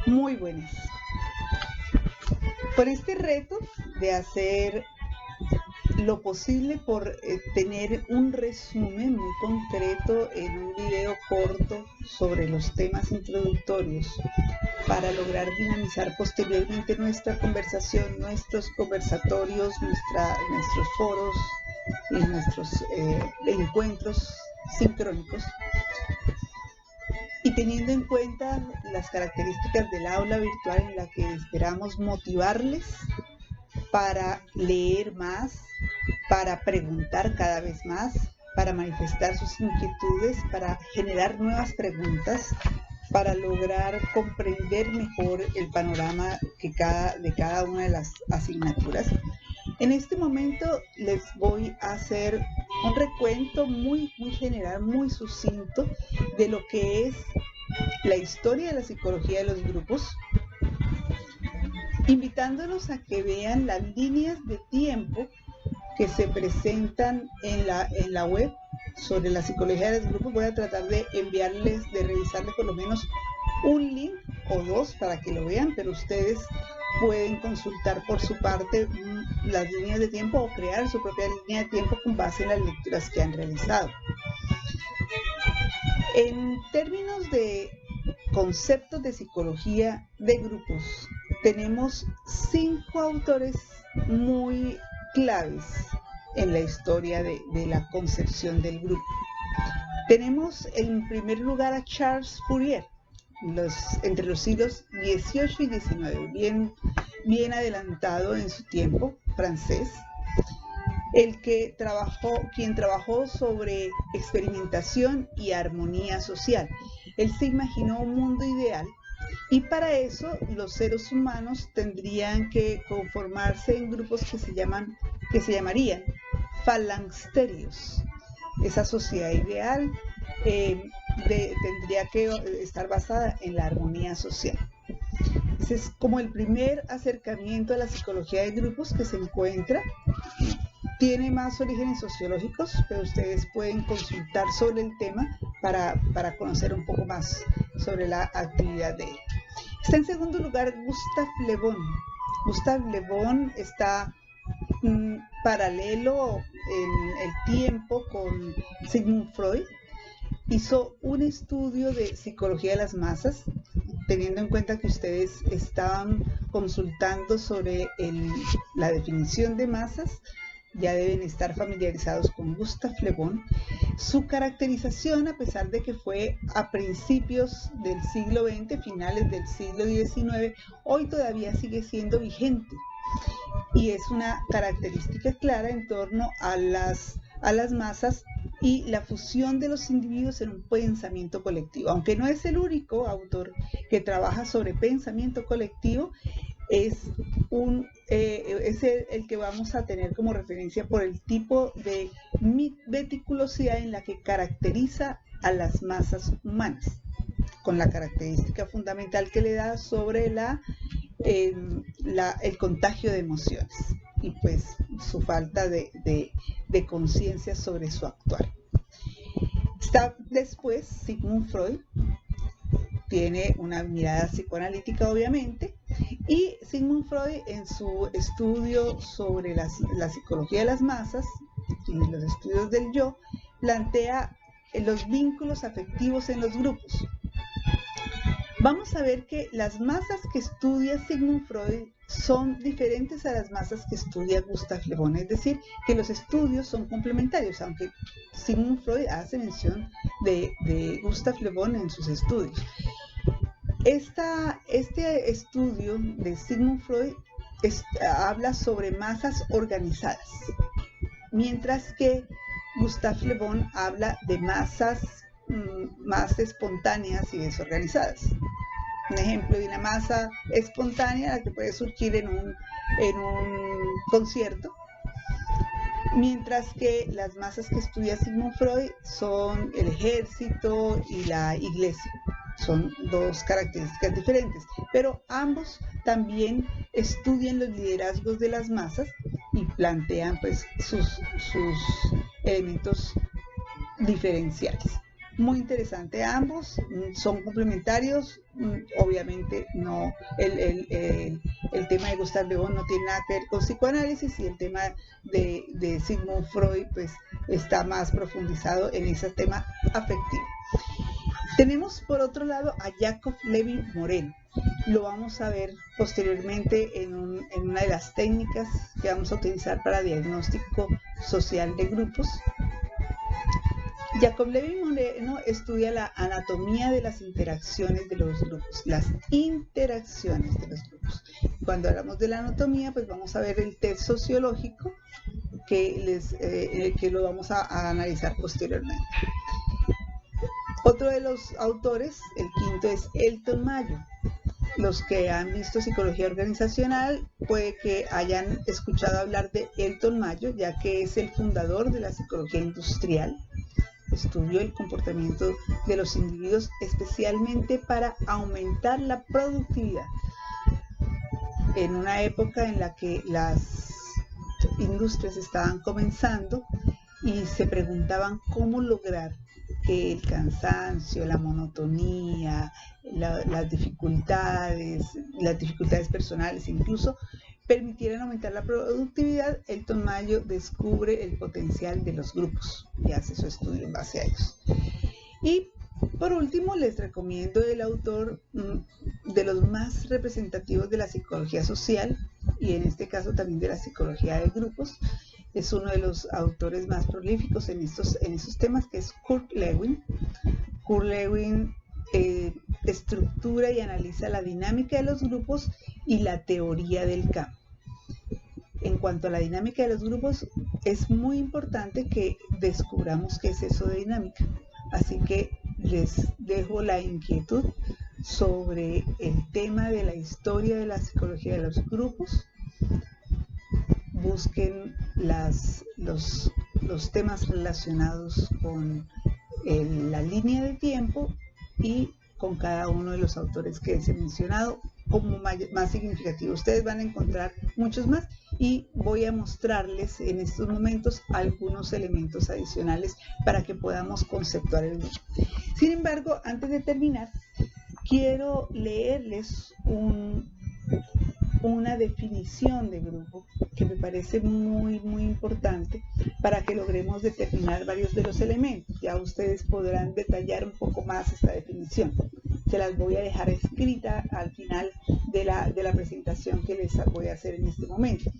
Muy buenas. Por este reto de hacer lo posible por tener un resumen muy concreto en un video corto sobre los temas introductorios para lograr dinamizar posteriormente nuestra conversación, nuestros conversatorios, nuestros foros y nuestros encuentros sincrónicos. Y teniendo en cuenta las características del aula virtual en la que esperamos motivarles para leer más, para preguntar cada vez más, para manifestar sus inquietudes, para generar nuevas preguntas, para lograr comprender mejor el panorama de cada una de las asignaturas. En este momento les voy a hacer un recuento muy general, muy sucinto de lo que es la historia de la psicología de los grupos, invitándolos a que vean las líneas de tiempo que se presentan en la web sobre la psicología de los grupos. Voy a tratar de revisarles por lo menos un link o dos para que lo vean, pero ustedes pueden consultar por su parte las líneas de tiempo o crear su propia línea de tiempo con base en las lecturas que han realizado. En términos de conceptos de psicología de grupos, tenemos 5 autores muy claves en la historia de la concepción del grupo. Tenemos en primer lugar a Charles Fourier, entre los siglos XVIII y XIX, bien adelantado en su tiempo, francés, quien trabajó sobre experimentación y armonía social. Él se imaginó un mundo ideal y para eso los seres humanos tendrían que conformarse en grupos que se llamarían falangsterios. Esa sociedad ideal tendría que estar basada en la armonía social. Ese es como el primer acercamiento a la psicología de grupos que se encuentra. Tiene más orígenes sociológicos, pero ustedes pueden consultar sobre el tema para conocer un poco más sobre la actividad de él. Está en segundo lugar Gustave Le Bon. Gustave Le Bon está paralelo en el tiempo con Sigmund Freud. Hizo un estudio de psicología de las masas, teniendo en cuenta que ustedes estaban consultando sobre la definición de masas. Ya deben estar familiarizados con Gustave Le Bon. Su caracterización, a pesar de que fue a principios del siglo XX, finales del siglo XIX, hoy todavía sigue siendo vigente. Y es una característica clara en torno a las masas y la fusión de los individuos en un pensamiento colectivo. Aunque no es el único autor que trabaja sobre pensamiento colectivo, es el que vamos a tener como referencia por el tipo de meticulosidad en la que caracteriza a las masas humanas, con la característica fundamental que le da sobre el contagio de emociones y pues su falta de conciencia sobre su actuar. Está después Sigmund Freud, tiene una mirada psicoanalítica obviamente, y Sigmund Freud en su estudio sobre la psicología de las masas y los estudios del yo, plantea los vínculos afectivos en los grupos. Vamos a ver que las masas que estudia Sigmund Freud son diferentes a las masas que estudia Gustave Le Bon, es decir, que los estudios son complementarios, aunque Sigmund Freud hace mención de Gustave Le Bon en sus estudios. Este estudio de Sigmund Freud habla sobre masas organizadas, mientras que Gustave Le Bon habla de masas más espontáneas y desorganizadas. Un ejemplo de una masa espontánea, la que puede surgir en un concierto, mientras que las masas que estudia Sigmund Freud son el ejército y la iglesia. Son dos características diferentes, pero ambos también estudian los liderazgos de las masas y plantean pues sus elementos diferenciales. muy interesante. Ambos son complementarios. Obviamente no, el tema de Gustave Le Bon no tiene nada que ver con psicoanálisis, y el tema de Sigmund Freud pues está más profundizado en ese tema afectivo. Tenemos por otro lado a Jacob Levin-Morel. Lo vamos a ver posteriormente en una de las técnicas que vamos a utilizar para diagnóstico social de grupos. Jacob Levin-Moreno estudia la anatomía de las interacciones de los grupos, las interacciones de los grupos. Cuando hablamos de la anatomía, pues vamos a ver el test sociológico que lo vamos a analizar posteriormente. Otro de los autores, el quinto, es Elton Mayo. Los que han visto psicología organizacional puede que hayan escuchado hablar de Elton Mayo, ya que es el fundador de la psicología industrial. Estudió el comportamiento de los individuos especialmente para aumentar la productividad. En una época en la que las industrias estaban comenzando y se preguntaban cómo lograr que el cansancio, la monotonía, las dificultades personales incluso permitieran aumentar la productividad, Elton Mayo descubre el potencial de los grupos y hace su estudio en base a ellos. Y por último, les recomiendo el autor de los más representativos de la psicología social, y en este caso también de la psicología de grupos. Es uno de los autores más prolíficos en estos temas, que es Kurt Lewin. Kurt Lewin estructura y analiza la dinámica de los grupos y la teoría del campo. En cuanto a la dinámica de los grupos, es muy importante que descubramos qué es eso de dinámica. Así que les dejo la inquietud sobre el tema de la historia de la psicología de los grupos. Busquen los temas relacionados con la línea de tiempo y con cada uno de los autores que les he mencionado como más significativo. Ustedes van a encontrar muchos más y voy a mostrarles en estos momentos algunos elementos adicionales para que podamos conceptuar el grupo. Sin embargo, antes de terminar, quiero leerles una definición de grupo que me parece muy importante para que logremos determinar varios de los elementos. Ya ustedes podrán detallar un poco más esta definición. Se las voy a dejar escrita al final de la presentación que les voy a hacer en este momento.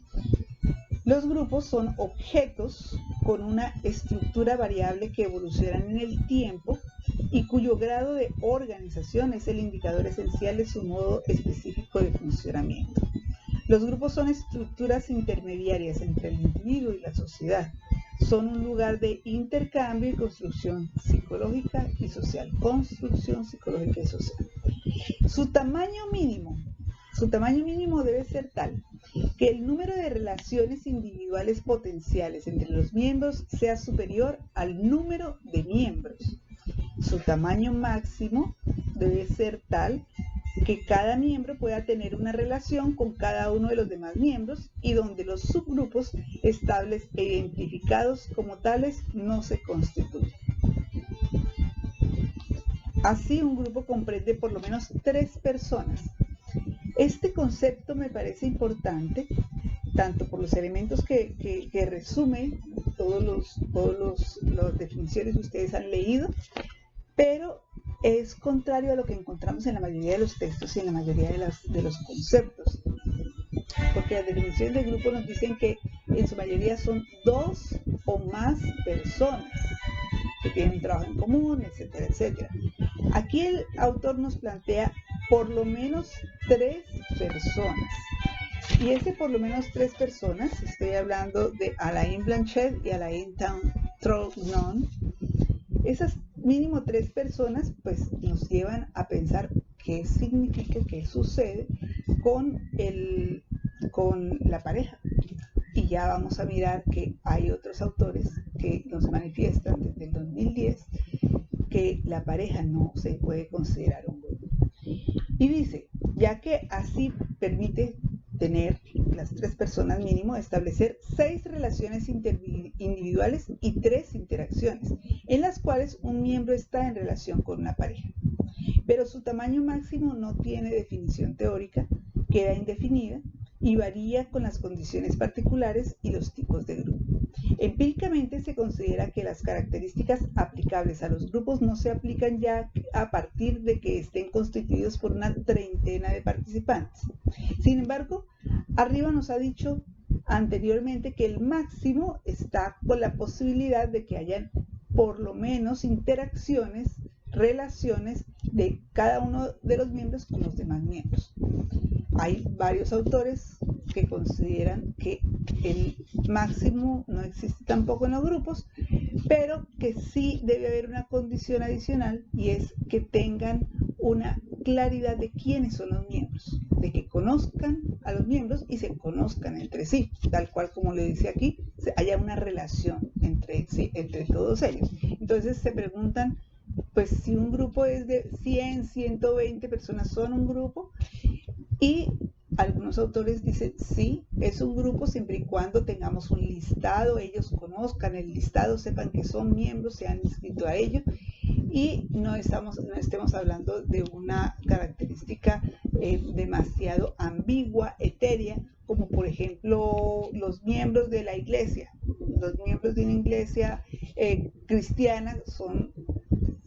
Los grupos son objetos con una estructura variable que evolucionan en el tiempo y cuyo grado de organización es el indicador esencial de su modo específico de funcionamiento. Los grupos son estructuras intermediarias entre el individuo y la sociedad. Son un lugar de intercambio y construcción psicológica y social. Construcción psicológica y social. Su tamaño mínimo debe ser tal que el número de relaciones individuales potenciales entre los miembros sea superior al número de miembros. Su tamaño máximo debe ser tal que cada miembro pueda tener una relación con cada uno de los demás miembros y donde los subgrupos estables e identificados como tales no se constituyen. Así, un grupo comprende por lo menos 3 personas. Este concepto me parece importante, tanto por los elementos que resume todas las definiciones que ustedes han leído, pero es contrario a lo que encontramos en la mayoría de los textos y en la mayoría de los conceptos. Porque las definiciones de grupo nos dicen que en su mayoría son 2 o más personas que tienen un trabajo en común, etcétera, etcétera. Aquí el autor nos plantea por lo menos 3 personas. Y ese por lo menos 3 personas, estoy hablando de Alain Blanchet y Alain Trougnon. Esas mínimo 3 personas pues nos llevan a pensar qué significa, qué sucede con la pareja. Y ya vamos a mirar que hay otros autores que nos manifiestan desde el 2010 que la pareja no se puede considerar un grupo. Y dice, ya que así permite tener, las 3 personas mínimo, establecer 6 relaciones individuales y 3 interacciones, en las cuales un miembro está en relación con una pareja. Pero su tamaño máximo no tiene definición teórica, queda indefinida y varía con las condiciones particulares y los tipos de grupo. Empíricamente se considera que las características aplicables a los grupos no se aplican ya a partir de que estén constituidos por una treintena de participantes. Sin embargo, arriba nos ha dicho anteriormente que el máximo está con la posibilidad de que hayan por lo menos interacciones, relaciones de cada uno de los miembros con los demás miembros. Hay varios autores que consideran que el máximo no existe tampoco en los grupos, pero que sí debe haber una condición adicional, y es que tengan una claridad de quiénes son los miembros, de que conozcan a los miembros y se conozcan entre sí, tal cual como le dice aquí, haya una relación entre todos ellos. Entonces se preguntan, pues si un grupo es de 100, 120 personas, ¿son un grupo? Y algunos autores dicen, sí, es un grupo siempre y cuando tengamos un listado, ellos conozcan el listado, sepan que son miembros, se han inscrito a ello, y no estemos hablando de una característica demasiado ambigua, etérea, como por ejemplo los miembros de la iglesia. Los miembros de una iglesia cristiana son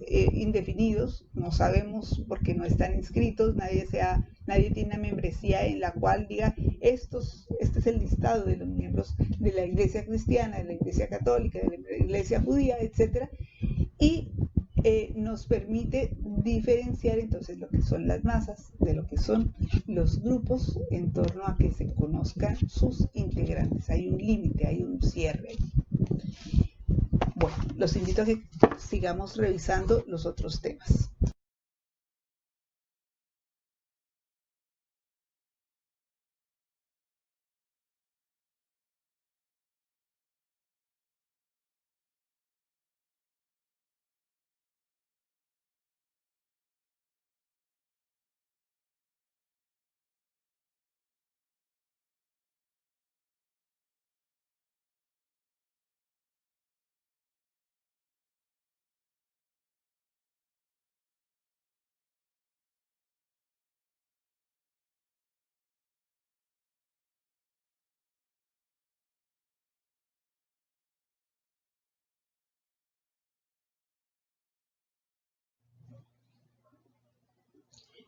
indefinidos, no sabemos porque no están inscritos, nadie tiene una membresía en la cual diga este es el listado de los miembros de la iglesia cristiana, de la iglesia católica, de la iglesia judía, etc. Y nos permite diferenciar entonces lo que son las masas de lo que son los grupos en torno a que se conozcan sus integrantes. Hay un límite, hay un cierre. Bueno, los invito a que sigamos revisando los otros temas.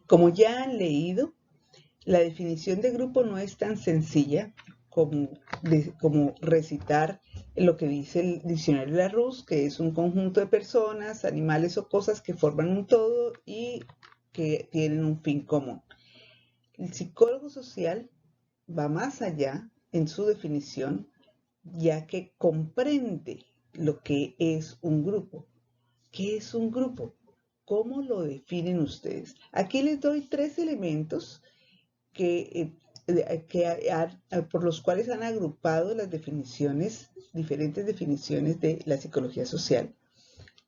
Como ya han leído, la definición de grupo no es tan sencilla como recitar lo que dice el diccionario de Larousse, que es un conjunto de personas, animales o cosas que forman un todo y que tienen un fin común. El psicólogo social va más allá en su definición, ya que comprende lo que es un grupo. ¿Qué es un grupo? ¿Cómo lo definen ustedes? Aquí les doy 3 elementos por los cuales han agrupado las definiciones, diferentes definiciones de la psicología social.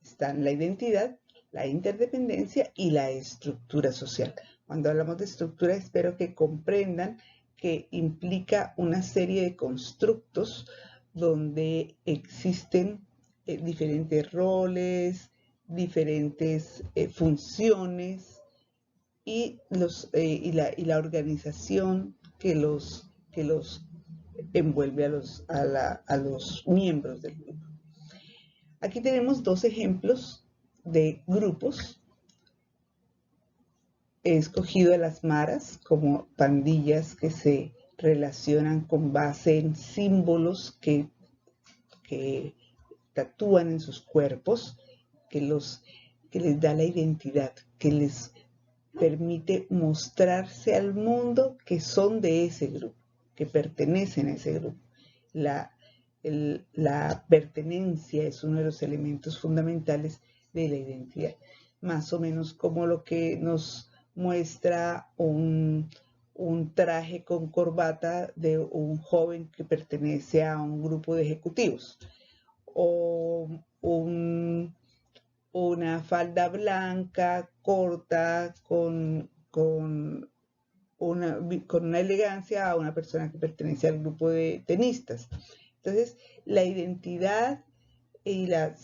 Están la identidad, la interdependencia y la estructura social. Cuando hablamos de estructura, espero que comprendan que implica una serie de constructos donde existen diferentes roles, diferentes funciones y la organización que los envuelve a los miembros del grupo. Aquí tenemos 2 ejemplos de grupos. He escogido a las maras como pandillas que se relacionan con base en símbolos que tatúan en sus cuerpos, que les da la identidad, que les permite mostrarse al mundo que son de ese grupo, que pertenecen a ese grupo. La pertenencia es uno de los elementos fundamentales de la identidad, más o menos como lo que nos muestra un traje con corbata de un joven que pertenece a un grupo de ejecutivos, o una falda blanca corta con con una elegancia a una persona que pertenece al grupo de tenistas. Entonces, la identidad y la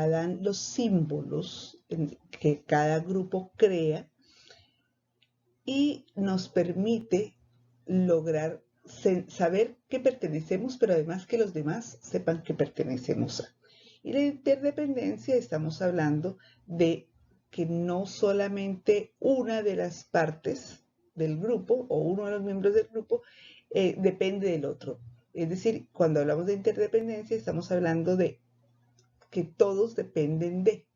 dan los símbolos que cada grupo crea y nos permite lograr saber que pertenecemos, pero además que los demás sepan que pertenecemos a. Y la interdependencia, estamos hablando de que no solamente una de las partes del grupo o uno de los miembros del grupo depende del otro. Es decir, cuando hablamos de interdependencia, estamos hablando de que todos dependen de.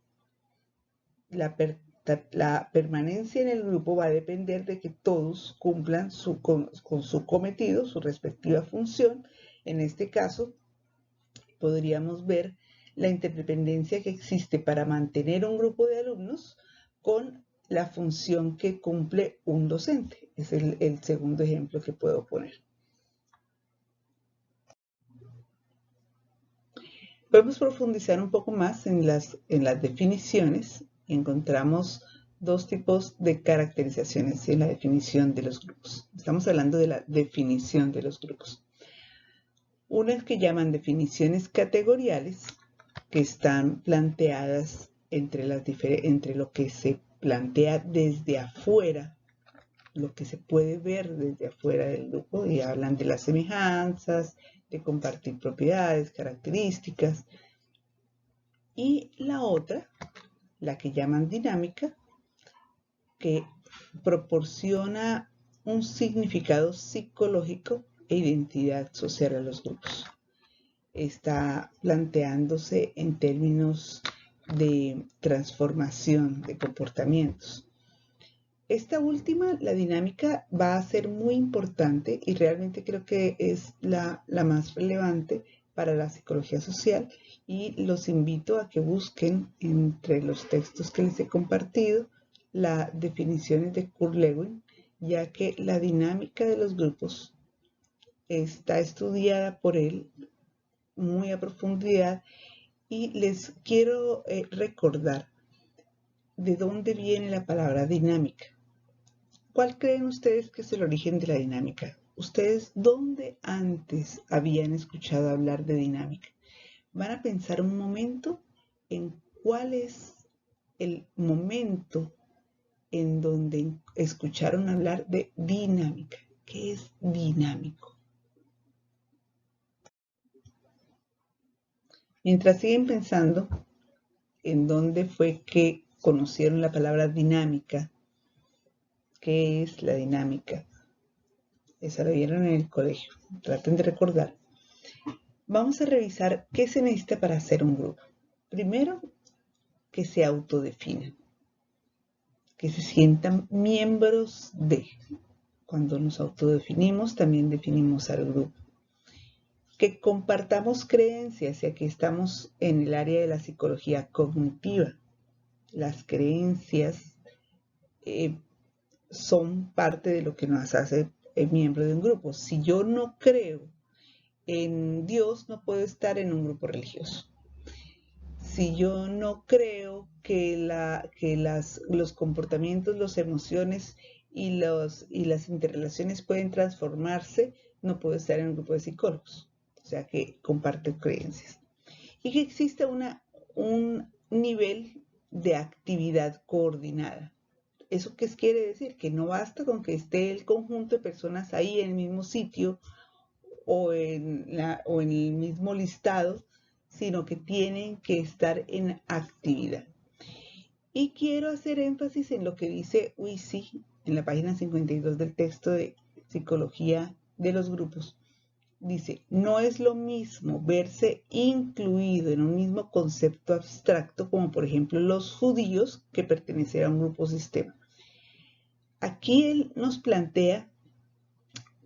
La permanencia en el grupo va a depender de que todos cumplan con su cometido, su respectiva función. En este caso, podríamos ver la interdependencia que existe para mantener un grupo de alumnos con la función que cumple un docente. Es el segundo ejemplo que puedo poner. Podemos profundizar un poco más en las definiciones. Encontramos dos tipos de caracterizaciones en la definición de los grupos. Estamos hablando de la definición de los grupos. Unas que llaman definiciones categoriales, que están planteadas entre lo que se plantea desde afuera, lo que se puede ver desde afuera del grupo, y hablan de las semejanzas, de compartir propiedades, características. Y la otra, la que llaman dinámica, que proporciona un significado psicológico e identidad social a los grupos. Está planteándose en términos de transformación de comportamientos. Esta última, la dinámica, va a ser muy importante y realmente creo que es la más relevante para la psicología social, y los invito a que busquen entre los textos que les he compartido las definiciones de Kurt Lewin, ya que la dinámica de los grupos está estudiada por él muy a profundidad, y les quiero recordar de dónde viene la palabra dinámica. ¿Cuál creen ustedes que es el origen de la dinámica? ¿Ustedes dónde antes habían escuchado hablar de dinámica? Van a pensar un momento en cuál es el momento en donde escucharon hablar de dinámica. ¿Qué es dinámico? Mientras siguen pensando en dónde fue que conocieron la palabra dinámica, ¿qué es la dinámica? Esa la vieron en el colegio. Traten de recordar. Vamos a revisar qué se necesita para hacer un grupo. Primero, que se autodefinan, que se sientan miembros de. Cuando nos autodefinimos, también definimos al grupo. Que compartamos creencias, y aquí estamos en el área de la psicología cognitiva. Las creencias son parte de lo que nos hace miembro de un grupo. Si yo no creo en Dios, no puedo estar en un grupo religioso. Si yo no creo que los comportamientos, las emociones y las interrelaciones pueden transformarse, no puedo estar en un grupo de psicólogos. O sea que comparto creencias. Y que exista un nivel de actividad coordinada. ¿Eso qué quiere decir? Que no basta con que esté el conjunto de personas ahí en el mismo sitio o en el mismo listado, sino que tienen que estar en actividad. Y quiero hacer énfasis en lo que dice Huisi en la página 52 del texto de Psicología de los Grupos. Dice, no es lo mismo verse incluido en un mismo concepto abstracto, como por ejemplo los judíos, que pertenecer a un grupo sistema. Aquí él nos plantea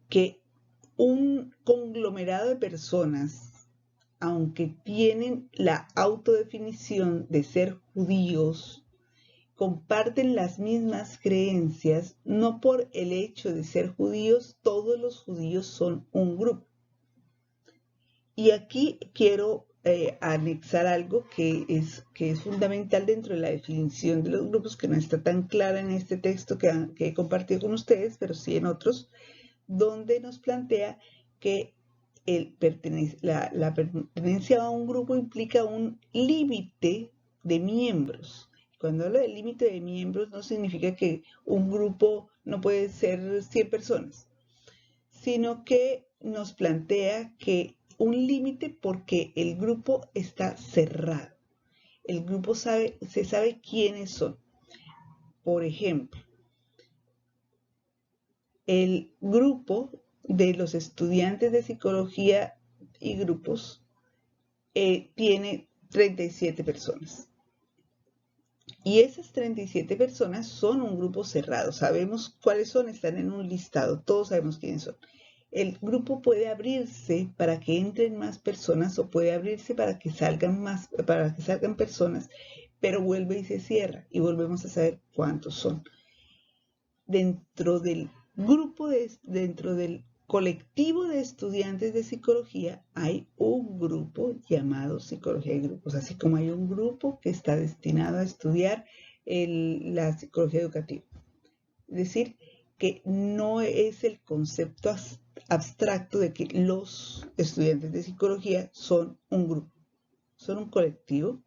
que un conglomerado de personas, aunque tienen la autodefinición de ser judíos, comparten las mismas creencias. No por el hecho de ser judíos, todos los judíos son un grupo. Y aquí quiero anexar algo que es fundamental dentro de la definición de los grupos, que no está tan clara en este texto que he compartido con ustedes, pero sí en otros, donde nos plantea que la pertenencia a un grupo implica un límite de miembros. Cuando hablo de límite de miembros, no significa que un grupo no puede ser 100 personas, sino que nos plantea que un límite porque el grupo está cerrado. El grupo se sabe quiénes son. Por ejemplo, el grupo de los estudiantes de psicología y grupos tiene 37 personas. Y esas 37 personas son un grupo cerrado. Sabemos cuáles son, están en un listado, todos sabemos quiénes son. El grupo puede abrirse para que entren más personas o puede abrirse para que salgan personas, pero vuelve y se cierra y volvemos a saber cuántos son. Dentro del colectivo de estudiantes de psicología hay un grupo llamado psicología de grupos, así como hay un grupo que está destinado a estudiar la psicología educativa. Es decir, que no es el concepto abstracto de que los estudiantes de psicología son un grupo, son un colectivo.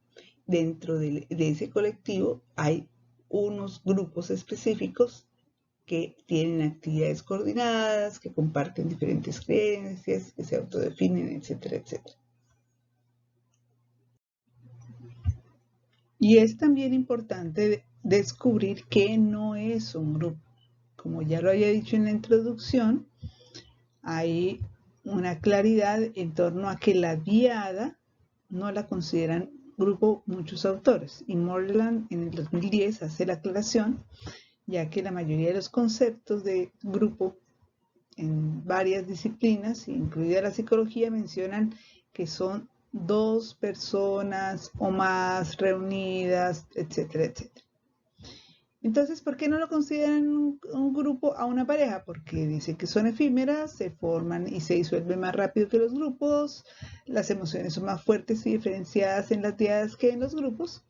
Dentro de ese colectivo hay unos grupos específicos que tienen actividades coordinadas, que comparten diferentes creencias, que se autodefinen, etcétera, etcétera. Y es también importante descubrir que no es un grupo. Como ya lo había dicho en la introducción, hay una claridad en torno a que la diada no la consideran grupo muchos autores. Y Moreland en el 2010 hace la aclaración, ya que la mayoría de los conceptos de grupo en varias disciplinas, incluida la psicología, mencionan que son 2 personas o más reunidas, etcétera, etcétera. Entonces, ¿por qué no lo consideran un grupo a una pareja? Porque dicen que son efímeras, se forman y se disuelven más rápido que los grupos, las emociones son más fuertes y diferenciadas en las diadas que en los grupos,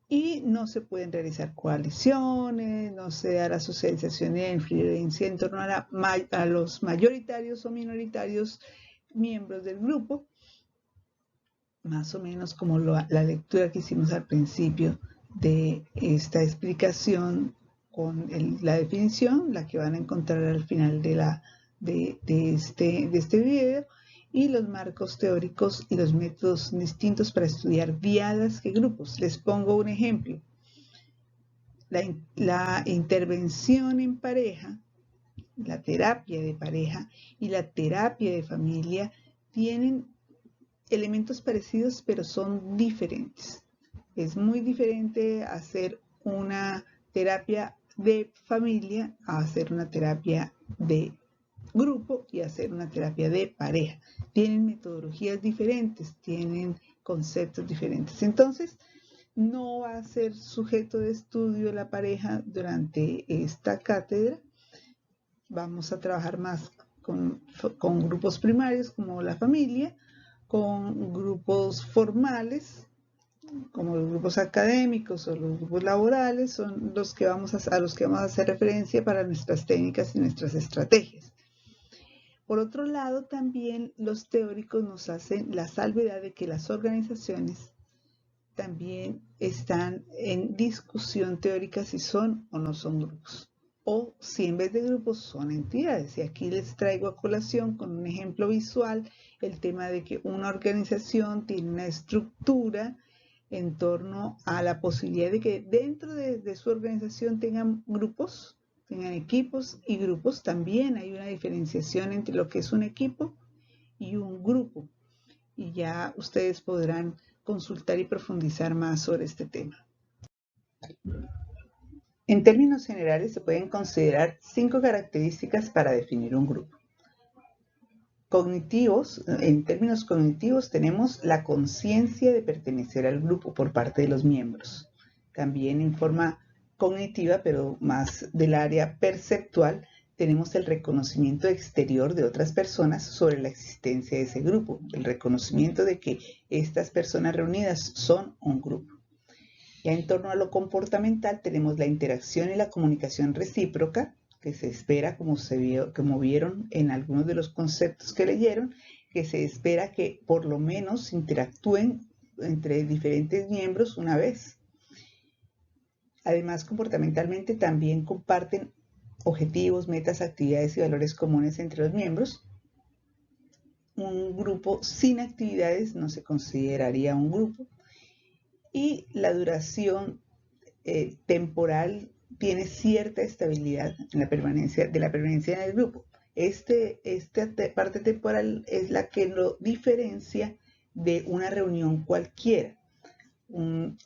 y no se pueden realizar coaliciones, no se da la socialización y la influencia en torno a los mayoritarios o minoritarios miembros del grupo, más o menos como la lectura que hicimos al principio de esta explicación con la definición, la que van a encontrar al final de este video, y los marcos teóricos y los métodos distintos para estudiar diadas que grupos. Les pongo un ejemplo. La intervención en pareja, la terapia de pareja y la terapia de familia tienen elementos parecidos, pero son diferentes. Es muy diferente hacer una terapia de familia a hacer una terapia de grupo y hacer una terapia de pareja. Tienen metodologías diferentes, tienen conceptos diferentes. Entonces, no va a ser sujeto de estudio la pareja durante esta cátedra. Vamos a trabajar más con grupos primarios como la familia, con grupos formales como los grupos académicos o los grupos laborales, son los que a los que vamos a hacer referencia para nuestras técnicas y nuestras estrategias. Por otro lado, también los teóricos nos hacen la salvedad de que las organizaciones también están en discusión teórica si son o no son grupos, o si en vez de grupos son entidades. Y aquí les traigo a colación con un ejemplo visual el tema de que una organización tiene una estructura en torno a la posibilidad de que dentro de su organización tengan grupos, tengan equipos y grupos. También hay una diferenciación entre lo que es un equipo y un grupo. Y ya ustedes podrán consultar y profundizar más sobre este tema. En términos generales, se pueden considerar 5 características para definir un grupo. En términos cognitivos, tenemos la conciencia de pertenecer al grupo por parte de los miembros. También en forma cognitiva, pero más del área perceptual, tenemos el reconocimiento exterior de otras personas sobre la existencia de ese grupo, el reconocimiento de que estas personas reunidas son un grupo. Ya en torno a lo comportamental tenemos la interacción y la comunicación recíproca, que se espera, como vieron en algunos de los conceptos que leyeron, que se espera que por lo menos interactúen entre diferentes miembros una vez. Además, comportamentalmente también comparten objetivos, metas, actividades y valores comunes entre los miembros. Un grupo sin actividades no se consideraría un grupo. Y la duración temporal tiene cierta estabilidad en la permanencia en el grupo. Esta parte temporal es la que lo diferencia de una reunión cualquiera. Un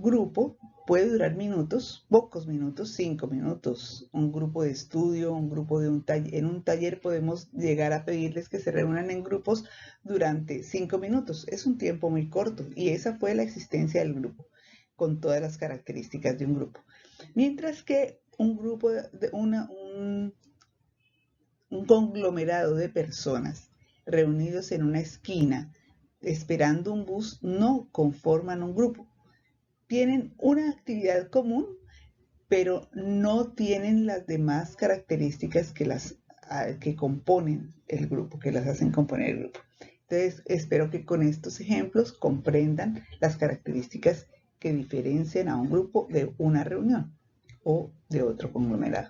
grupo puede durar minutos, pocos minutos, 5 minutos. Un grupo de estudio, un grupo de en un taller podemos llegar a pedirles que se reúnan en grupos durante 5 minutos. Es un tiempo muy corto y esa fue la existencia del grupo, con todas las características de un grupo. Mientras que un grupo, un conglomerado de personas reunidos en una esquina esperando un bus no conforman un grupo. Tienen una actividad común, pero no tienen las demás características que componen el grupo, que las hacen componer el grupo. Entonces, espero que con estos ejemplos comprendan las características que diferencian a un grupo de una reunión o de otro conglomerado.